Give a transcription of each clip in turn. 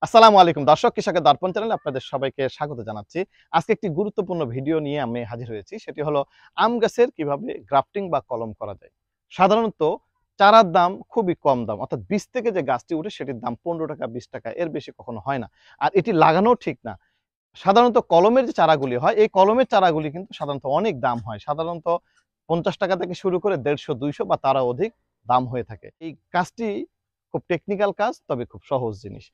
আসসালামু আলাইকুম দর্শক, কৃষকের দর্পণ চ্যানেলে আপনাদের সবাইকে স্বাগত জানাচ্ছি। আজকে একটি গুরুত্বপূর্ণ ভিডিও নিয়ে আমি হাজির হয়েছি। সেটি হলো আম গাছের কিভাবে গ্রাফটিং বা কলম করা যায়। সাধারণত চারার দাম খুবই কম দাম, অর্থাৎ বীজ থেকে যে গাছটি উঠে সেটির দাম 15 টাকা 20 টাকা, এর বেশি কখনো হয় না। আর এটি লাগানোও ঠিক না। সাধারণত কলমের যে চারাগুলি হয়, এই কলমের চারাগুলি কিন্তু সাধারণত অনেক দাম হয়। সাধারণত 50 টাকা থেকে শুরু করে 150 200 বা তারও অধিক দাম হয়ে থাকে। এই কাজটি খুব টেকনিক্যাল কাজ, তবে খুব সহজ জিনিস।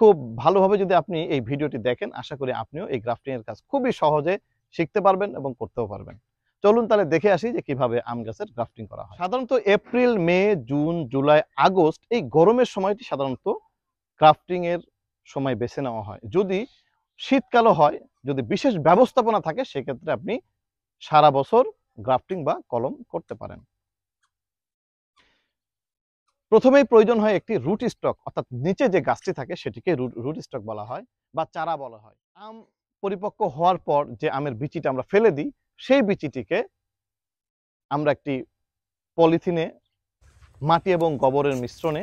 খুব ভালোভাবে যদি আপনি এই ভিডিওটি দেখেন, আশা করি আপনিও এই গ্রাফটিং এর কাজ খুবই সহজে শিখতে পারবেন এবং করতেও পারবেন। চলুন তাহলে দেখে আসি যে কিভাবে আম গাছের গ্রাফটিং করা হয়। সাধারণত এপ্রিল, মে, জুন, জুলাই, আগস্ট এই গরমের সময়টি সাধারণত গ্রাফটিং এর সময় বেছে নেওয়া হয়। যদি শীতকালও হয়, যদি বিশেষ ব্যবস্থাপনা থাকে, সেক্ষেত্রে আপনি সারা বছর গ্রাফটিং বা কলম করতে পারেন। প্রথমেই প্রয়োজন হয় একটি রুট স্টক, অর্থাৎ নিচে যে গাছটি থাকে সেটিকে রুট স্টক বলা হয় বা চারা বলা হয়। আম পরিপক্ক হওয়ার পর যে আমের বিচিটা আমরা ফেলে দিই, সেই বিচিটিকে আমরা একটি পলিথিনে মাটি এবং গোবরের মিশ্রণে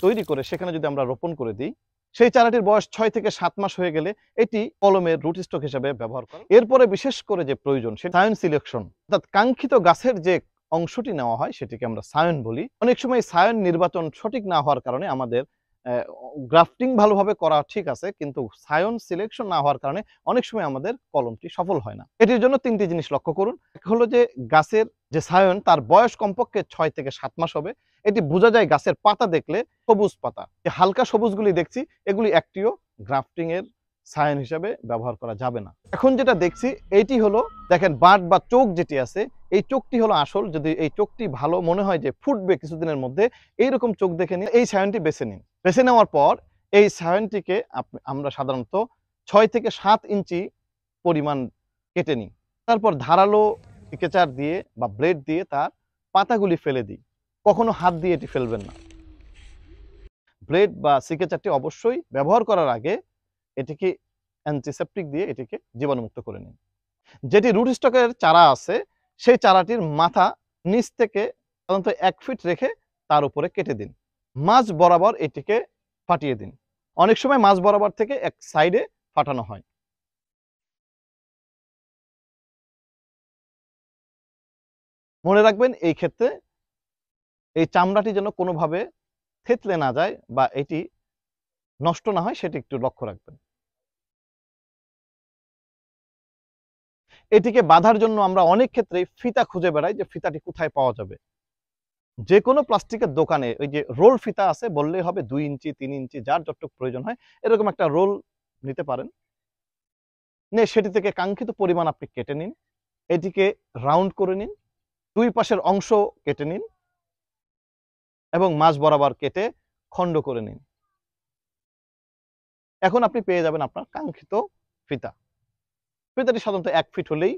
তৈরি করে সেখানে যদি আমরা রোপণ করে দিই, সেই চারাটির বয়স 6 থেকে 7 মাস হয়ে গেলে এটি কলমের রুট স্টক হিসেবে ব্যবহার করে। এরপরে বিশেষ করে যে প্রয়োজন সেটা সায়ন সিলেকশন, অর্থাৎ কাঙ্ক্ষিত গাছের যে অংশটি নেওয়া হয় সেটিকে আমরা সায়ন বলি। অনেক সময় সায়ন নির্বাচন সঠিক না হওয়ার কারণে আমাদের গ্রাফটিং ভালোভাবে করা ঠিক আছে, কিন্তু সায়ন সিলেকশন না হওয়ার কারণে অনেক সময় আমাদের কলমটি সফল হয় না। এটির জন্য 3টি জিনিস লক্ষ্য করুন। এক হলো যে গাছের যে সায়ন, তার বয়স কমপক্ষে 6 থেকে 7 মাস হবে। এটি বোঝা যায় গাছের পাতা দেখলে, সবুজ পাতা। যে হালকা সবুজগুলি দেখছি, এগুলি একটিও গ্রাফটিং এর সায়ন হিসাবে ব্যবহার করা যাবে না। এখন যেটা দেখছি এইটি হলো, দেখেন বাট বা চোখ যেটি আছে, এই চোখটি হলো আসল। যদি এই চোখটি ভালো মনে হয় যে ফুটবে কিছুদিনের মধ্যে, এইরকম চোখ দেখে নিন, এই সায়নটি বেছে নিন। বেছে নেওয়ার পর এই সায়নটিকে আমরা সাধারণত 6 থেকে 7 ইঞ্চি পরিমাণ কেটে নিই। তারপর ধারালো স্কেচার দিয়ে বা ব্লেড দিয়ে তার পাতাগুলি ফেলে দিই। কখনো হাত দিয়ে এটি ফেলবেন না। ব্লেড বা সিকেচারটি অবশ্যই ব্যবহার করার আগে এটিকে অ্যান্টিসেপটিক দিয়ে এটিকে জীবাণুমুক্ত করে নিন। যেটি রুট স্টকের চারা আছে, সেই চারাটির মাথা নিচ থেকে সাধারণত 1 ফিট রেখে তার উপরে কেটে দিন। মাঝ বরাবর এটিকে ফাটিয়ে দিন। অনেক সময় মাঝ বরাবর থেকে এক সাইডে ফাটানো হয়। মনে রাখবেন এই ক্ষেত্রে এই চামড়াটি যেন কোনোভাবে থেতলে না যায় বা এটি নষ্ট না হয়, সেটি একটু লক্ষ্য রাখবেন। এটিকে বাঁধার জন্য আমরা অনেক ক্ষেত্রেই ফিতা খুঁজে বেড়াই যে ফিতাটি কোথায় পাওয়া যাবে। যে কোনো প্লাস্টিকের দোকানে ওই যে রোল ফিতা আছে, বললেই হবে 2 ইঞ্চি 3 ইঞ্চি যার যতটুকু প্রয়োজন হয়, এরকম একটা রোল নিতে পারেন। নিয়ে সেটি থেকে কাঙ্ক্ষিত পরিমাণ আপনি কেটে নিন। এটিকে রাউন্ড করে নিন। 2 পাশের অংশ কেটে নিন এবং মাঝ বরাবর কেটে খণ্ড করে নিন। এখন আপনি পেয়ে যাবেন আপনার কাঙ্ক্ষিত ফিতা। ফিতাটি সাধারণত 1 ফিট হলেই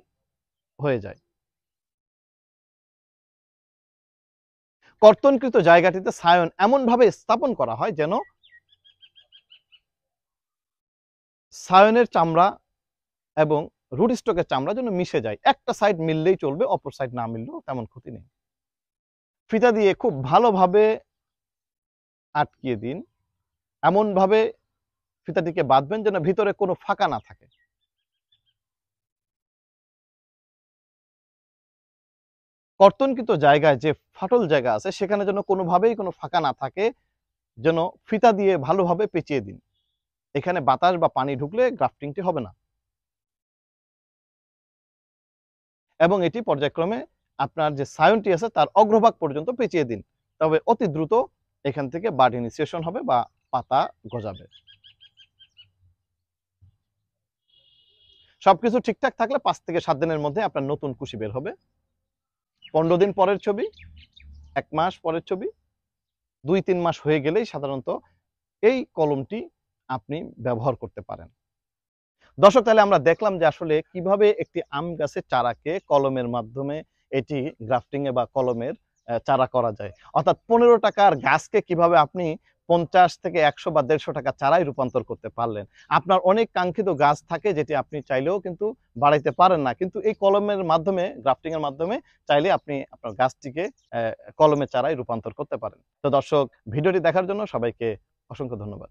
হয়ে যায়। কর্তনকৃত জায়গাটিতে সায়ন এমনভাবে স্থাপন করা হয় যেন সায়নের চামড়া এবং রুট স্টকের চামড়া যেন মিশে যায়। একটা সাইড মিললেই চলবে, অপর সাইড না মিললেও তেমন ক্ষতি নেই। ফিতা দিয়ে খুব ভালোভাবে আটকিয়ে দিন। এমনভাবে ফিতাটিকে বাঁধবেন যেন ভিতরে কোনো ফাঁকা না থাকে। কর্তনকৃত জায়গায় যে ফাটল জায়গা আছে সেখানে যেন কোনোভাবেই কোনো ফাঁকা না থাকে, যেন ফিতা দিয়ে ভালোভাবে পেঁচিয়ে দিন। এখানে বাতাস বা পানি ঢুকলে গ্রাফটিংটি হবে না। এবং এটি পর্যায়ক্রমে আপনার যে সায়নটি আছে তার অগ্রভাগ পর্যন্ত পেঁচিয়ে দিন। তবে অতি দ্রুত এখান থেকে বাড ইনিশিয়েশন হবে বা পাতা গজাবে। সবকিছু ঠিকঠাক থাকলে 5 থেকে 7 দিনের মধ্যে আপনার নতুন কুশি বের হবে। 15 দিন পরের ছবি, 1 মাস পরের ছবি, 2-3 মাস হয়ে গেলেই সাধারণত এই কলমটি আপনি ব্যবহার করতে পারেন। দর্শক, তাহলে আমরা দেখলাম যে আসলে কিভাবে একটি আম গাছের চারাকে কলমের মাধ্যমে এটি গ্রাফটিং এ বা কলমের চারা করা যায়। অর্থাৎ 15 টাকার গাছকে কিভাবে আপনি 50 থেকে 100 বা 150 টাকা চারায় রূপান্তর করতে পারলেন। আপনার অনেক কাঙ্ক্ষিত গাছ থাকে যেটি আপনি চাইলেও কিন্তু বাড়াইতে পারেন না। কিন্তু এই কলমের মাধ্যমে, গ্রাফটিং এর মাধ্যমে চাইলে আপনি আপনার গাছটিকে কলমের চারায় রূপান্তর করতে পারেন। তো দর্শক, ভিডিওটি দেখার জন্য সবাইকে অসংখ্য ধন্যবাদ।